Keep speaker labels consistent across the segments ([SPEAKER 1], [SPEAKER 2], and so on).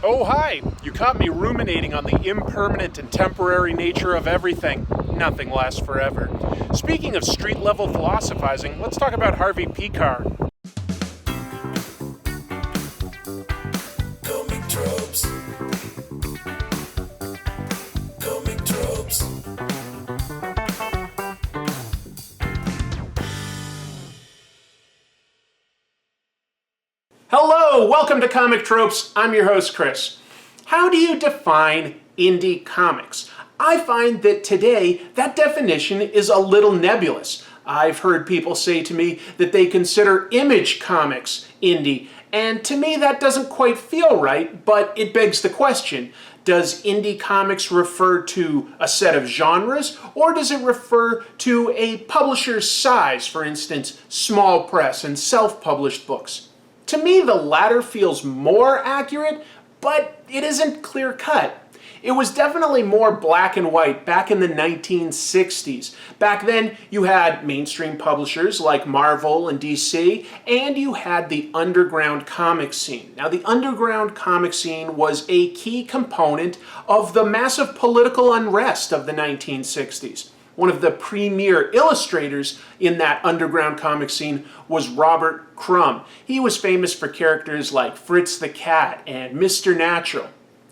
[SPEAKER 1] Oh, hi! You caught me ruminating on the impermanent and temporary nature of everything. Nothing lasts forever. Speaking of street-level philosophizing, let's talk about Harvey Pekar.
[SPEAKER 2] Comic tropes. Comic tropes.
[SPEAKER 1] Hello! Welcome to Comic Tropes. I'm your host, Chris. How do you define indie comics? I find that today that definition is a little nebulous. I've heard people say to me that they consider Image comics indie, and to me that doesn't quite feel right, but it begs the question. Does indie comics refer to a set of genres, or does it refer to a publisher's size, for instance, small press and self-published books? To me, the latter feels more accurate, but it isn't clear-cut. It was definitely more black and white back in the 1960s. Back then, you had mainstream publishers like Marvel and DC, and you had the underground comic scene. Now, the underground comic scene was a key component of the massive political unrest of the 1960s. One of the premier illustrators in that underground comic scene was Robert Crumb. He was famous for characters like Fritz the Cat and Mr. Natural.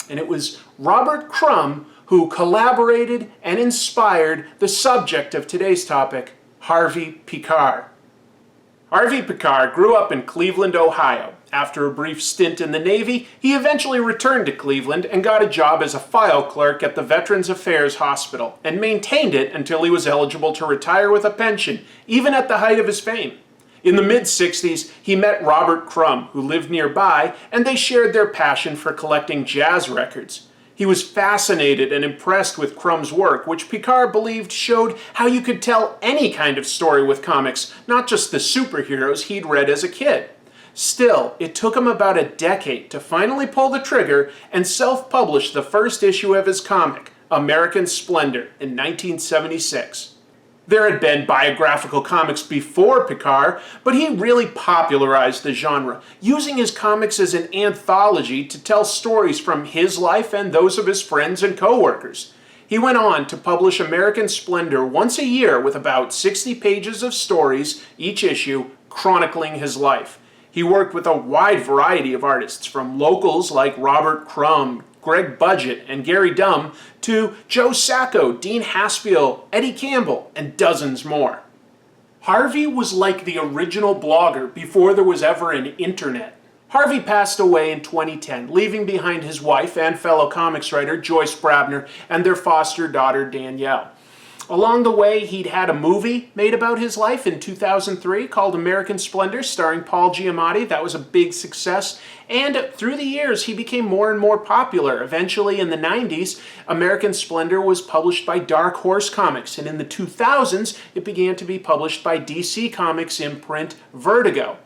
[SPEAKER 1] And it was Robert Crumb who collaborated and inspired the subject of today's topic, Harvey Pekar. Harvey Pekar grew up in Cleveland, Ohio. After a brief stint in the Navy, he eventually returned to Cleveland and got a job as a file clerk at the Veterans Affairs Hospital, and maintained it until he was eligible to retire with a pension, even at the height of his fame. In the mid-60s, he met Robert Crumb, who lived nearby, and they shared their passion for collecting jazz records. He was fascinated and impressed with Crumb's work, which Pekar believed showed how you could tell any kind of story with comics, not just the superheroes he'd read as a kid. Still, it took him about a decade to finally pull the trigger and self-publish the first issue of his comic, American Splendor, in 1976. There had been biographical comics before Pekar, but he really popularized the genre, using his comics as an anthology to tell stories from his life and those of his friends and co-workers. He went on to publish American Splendor once a year with about 60 pages of stories, each issue, chronicling his life. He worked with a wide variety of artists, from locals like Robert Crumb, Greg Budgett, and Gary Dumm, to Joe Sacco, Dean Haspiel, Eddie Campbell, and dozens more. Harvey was like the original blogger before there was ever an internet. Harvey passed away in 2010, leaving behind his wife and fellow comics writer Joyce Brabner and their foster daughter Danielle. Along the way, he'd had a movie made about his life in 2003 called American Splendor, starring Paul Giamatti. That was a big success. And through the years, he became more and more popular. Eventually, in the 90s, American Splendor was published by Dark Horse Comics. And in the 2000s, it began to be published by DC Comics imprint Vertigo.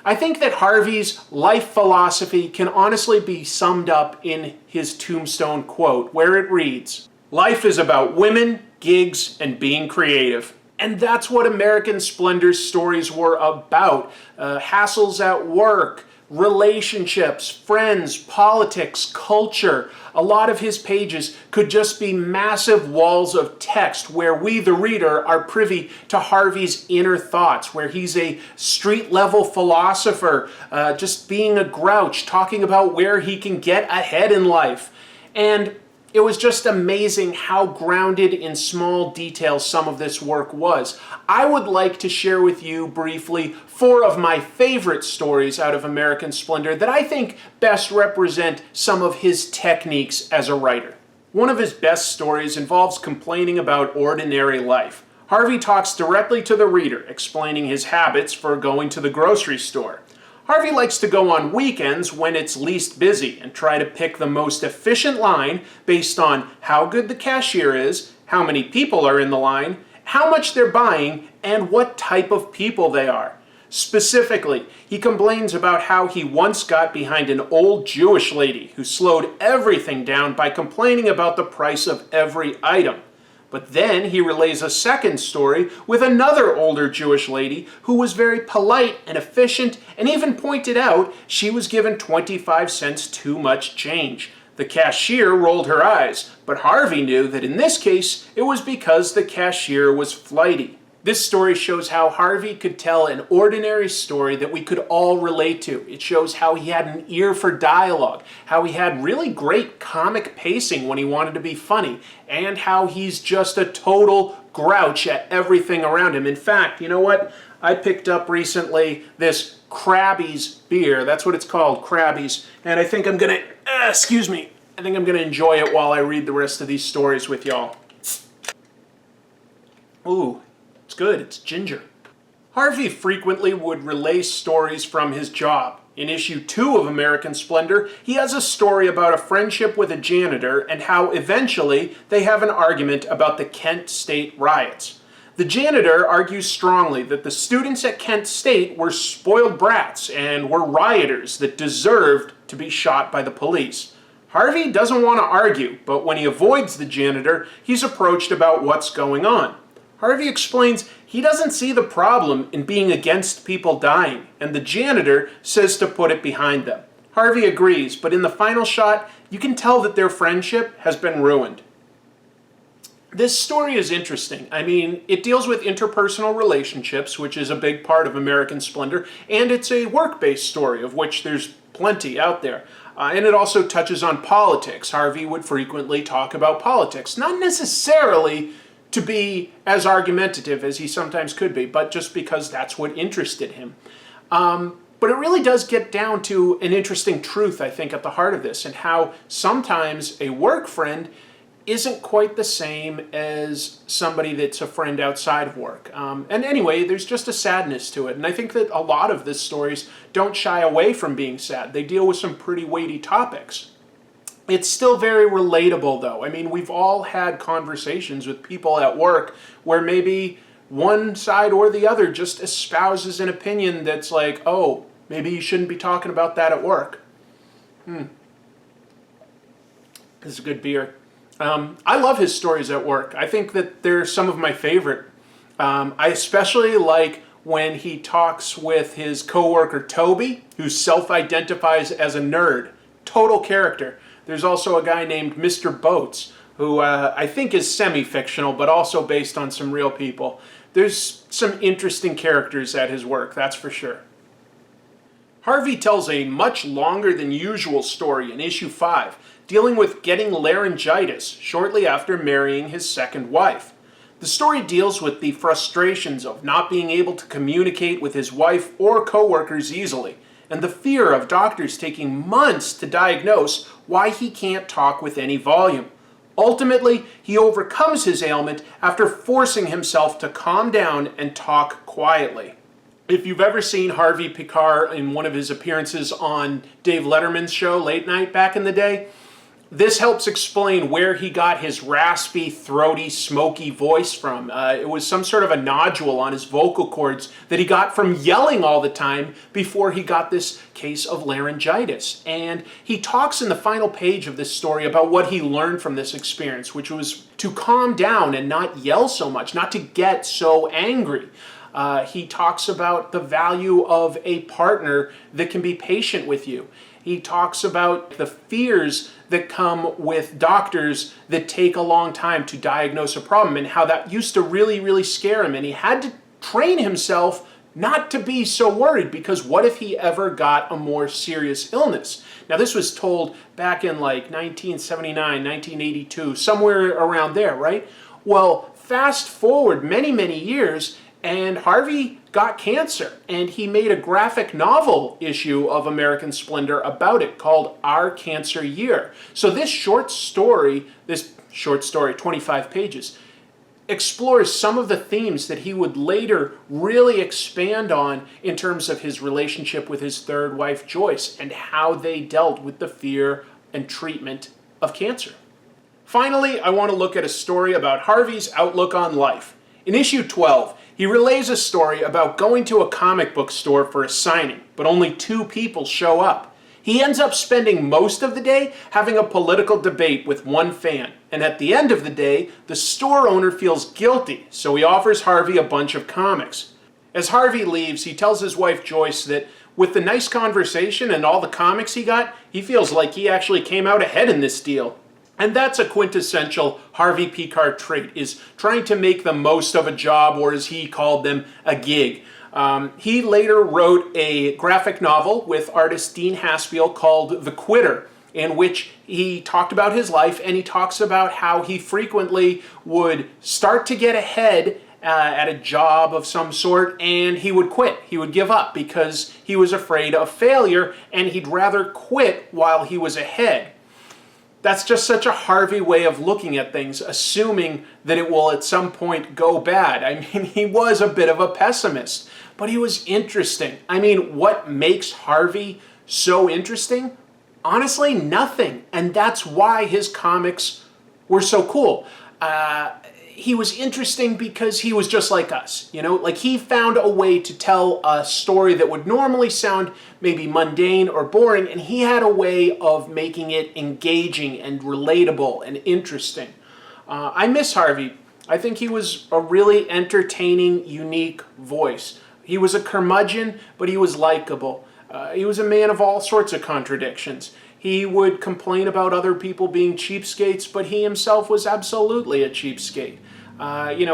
[SPEAKER 1] I think that Harvey's life philosophy can honestly be summed up in his tombstone quote, where it reads, "Life is about women, gigs, and being creative." And that's what American Splendor's stories were about. Hassles at work, relationships, friends, politics, culture. A lot of his pages could just be massive walls of text where we, the reader, are privy to Harvey's inner thoughts, where he's a street-level philosopher, just being a grouch, talking about where he can get ahead in life. And it was just amazing how grounded in small details some of this work was. I would like to share with you briefly 4 of my favorite stories out of American Splendor that I think best represent some of his techniques as a writer. One of his best stories involves complaining about ordinary life. Harvey talks directly to the reader, explaining his habits for going to the grocery store. Harvey likes to go on weekends when it's least busy and try to pick the most efficient line based on how good the cashier is, how many people are in the line, how much they're buying, and what type of people they are. Specifically, he complains about how he once got behind an old Jewish lady who slowed everything down by complaining about the price of every item. But then he relays a second story with another older Jewish lady who was very polite and efficient and even pointed out she was given 25 cents too much change. The cashier rolled her eyes, but Harvey knew that in this case it was because the cashier was flighty. This story shows how Harvey could tell an ordinary story that we could all relate to. It shows how he had an ear for dialogue, how he had really great comic pacing when he wanted to be funny, and how he's just a total grouch at everything around him. In fact, you know what? I picked up recently this Krabby's beer. That's what it's called, Krabby's. And I think I'm gonna, I think I'm gonna enjoy it while I read the rest of these stories with y'all. Ooh. It's good, it's ginger. Harvey frequently would relay stories from his job. In issue 2 of American Splendor, he has a story about a friendship with a janitor and how eventually they have an argument about the Kent State riots. The janitor argues strongly that the students at Kent State were spoiled brats and were rioters that deserved to be shot by the police. Harvey doesn't want to argue, but when he avoids the janitor, he's approached about what's going on. Harvey explains he doesn't see the problem in being against people dying, and the janitor says to put it behind them. Harvey agrees, but in the final shot, you can tell that their friendship has been ruined. This story is interesting. I mean, it deals with interpersonal relationships, which is a big part of American Splendor, and it's a work-based story, of which there's plenty out there. And it also touches on politics. Harvey would frequently talk about politics, not necessarily to be as argumentative as he sometimes could be, but just because that's what interested him. But it really does get down to an interesting truth, I think, at the heart of this, and how sometimes a work friend isn't quite the same as somebody that's a friend outside of work. And anyway, there's just a sadness to it, and I think that a lot of these stories don't shy away from being sad. They deal with some pretty weighty topics. It's still very relatable, though. I mean, we've all had conversations with people at work where maybe one side or the other just espouses an opinion that's like, oh, maybe you shouldn't be talking about that at work. This is a good beer. I love his stories at work. I think that they're some of my favorite. I especially like when he talks with his coworker Toby, who self-identifies as a nerd. Total character. There's also a guy named Mr. Boats, who I think is semi-fictional, but also based on some real people. There's some interesting characters at his work, that's for sure. Harvey tells a much longer than usual story in issue 5, dealing with getting laryngitis shortly after marrying his second wife. The story deals with the frustrations of not being able to communicate with his wife or coworkers easily, and the fear of doctors taking months to diagnose why he can't talk with any volume. Ultimately, he overcomes his ailment after forcing himself to calm down and talk quietly. If you've ever seen Harvey Pekar in one of his appearances on Dave Letterman's show Late Night back in the day, this helps explain where he got his raspy, throaty, smoky voice from. It was some sort of a nodule on his vocal cords that he got from yelling all the time before he got this case of laryngitis. And he talks in the final page of this story about what he learned from this experience, which was to calm down and not yell so much, not to get so angry. He talks about the value of a partner that can be patient with you. He talks about the fears that come with doctors that take a long time to diagnose a problem and how that used to really, really scare him. And he had to train himself not to be so worried, because what if he ever got a more serious illness? Now, this was told back in like 1979, 1982, somewhere around there, right? Well, fast forward many, many years, and Harvey got cancer, and he made a graphic novel issue of American Splendor about it called Our Cancer Year. So this short story, 25 pages, explores some of the themes that he would later really expand on in terms of his relationship with his third wife, Joyce, and how they dealt with the fear and treatment of cancer. Finally, I want to look at a story about Harvey's outlook on life. In issue 12, he relays a story about going to a comic book store for a signing, but only 2 people show up. He ends up spending most of the day having a political debate with one fan. And at the end of the day, the store owner feels guilty, so he offers Harvey a bunch of comics. As Harvey leaves, he tells his wife Joyce that with the nice conversation and all the comics he got, he feels like he actually came out ahead in this deal. And that's a quintessential Harvey Pekar trait, is trying to make the most of a job, or as he called them, a gig. He later wrote a graphic novel with artist Dean Haspiel called The Quitter, in which he talked about his life, and he talks about how he frequently would start to get ahead at a job of some sort, and he would quit. He would give up because he was afraid of failure, and he'd rather quit while he was ahead. That's just such a Harvey way of looking at things, assuming that it will at some point go bad. I mean, he was a bit of a pessimist, but he was interesting. I mean, what makes Harvey so interesting? Honestly, nothing. And that's why his comics were so cool. He was interesting because he was just like us, you know? Like, he found a way to tell a story that would normally sound maybe mundane or boring, and he had a way of making it engaging and relatable and interesting. I miss Harvey. I think he was a really entertaining, unique voice. He was a curmudgeon, but he was likable. He was a man of all sorts of contradictions. He would complain about other people being cheapskates, but he himself was absolutely a cheapskate.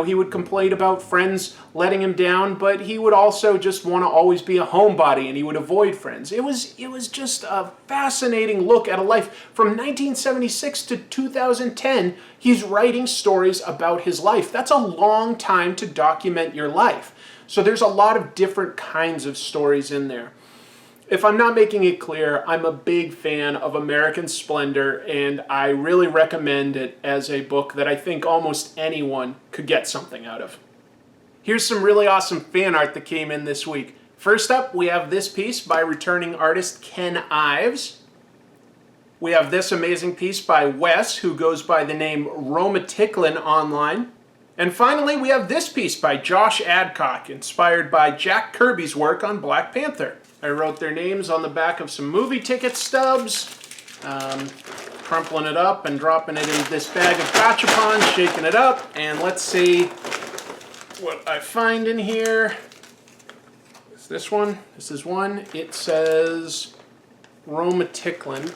[SPEAKER 1] He would complain about friends letting him down, but he would also just want to always be a homebody, and he would avoid friends. It was just a fascinating look at a life. From 1976 to 2010, he's writing stories about his life. That's a long time to document your life. So there's a lot of different kinds of stories in there. If I'm not making it clear, I'm a big fan of American Splendor, and I really recommend it as a book that I think almost anyone could get something out of. Here's some really awesome fan art that came in this week. First up, we have this piece by returning artist Ken Ives. We have this amazing piece by Wes, who goes by the name Roma Ticklin online. And finally, we have this piece by Josh Adcock, inspired by Jack Kirby's work on Black Panther. I wrote their names on the back of some movie ticket stubs, crumpling it up and dropping it in this bag of gachapons, shaking it up, and let's see what I find in here. Is this one? This is one. It says Roma Ticklin.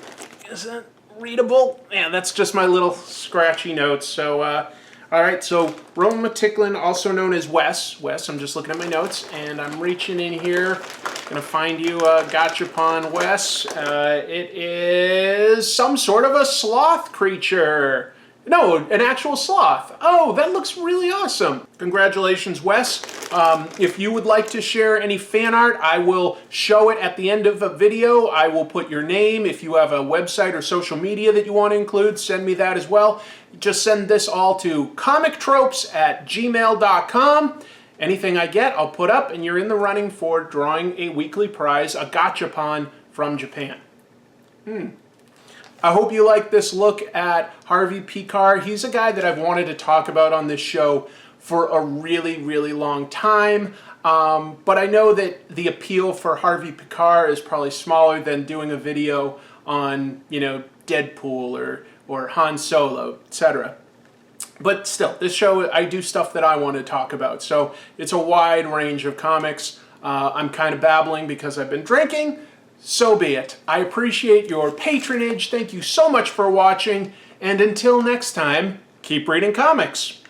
[SPEAKER 1] Is that readable? Yeah, that's just my little scratchy notes. So, all right, so Roma Ticklin, also known as Wes. Wes, I'm just looking at my notes, and I'm reaching in here. Gonna find you a gachapon, Wes. It is some sort of a sloth creature. No, an actual sloth. Oh, that looks really awesome. Congratulations, Wes. If you would like to share any fan art, I will show it at the end of a video. I will put your name. If you have a website or social media that you want to include, send me that as well. Just send this all to comictropes@gmail.com. Anything I get, I'll put up, and you're in the running for drawing a weekly prize, a gachapon from Japan. I hope you like this look at Harvey Pekar. He's a guy that I've wanted to talk about on this show for a really, really long time. But I know that the appeal for Harvey Pekar is probably smaller than doing a video on, Deadpool or Han Solo, etc. But still, this show, I do stuff that I want to talk about. So it's a wide range of comics. I'm kind of babbling because I've been drinking. So be it. I appreciate your patronage. Thank you so much for watching. And until next time, keep reading comics.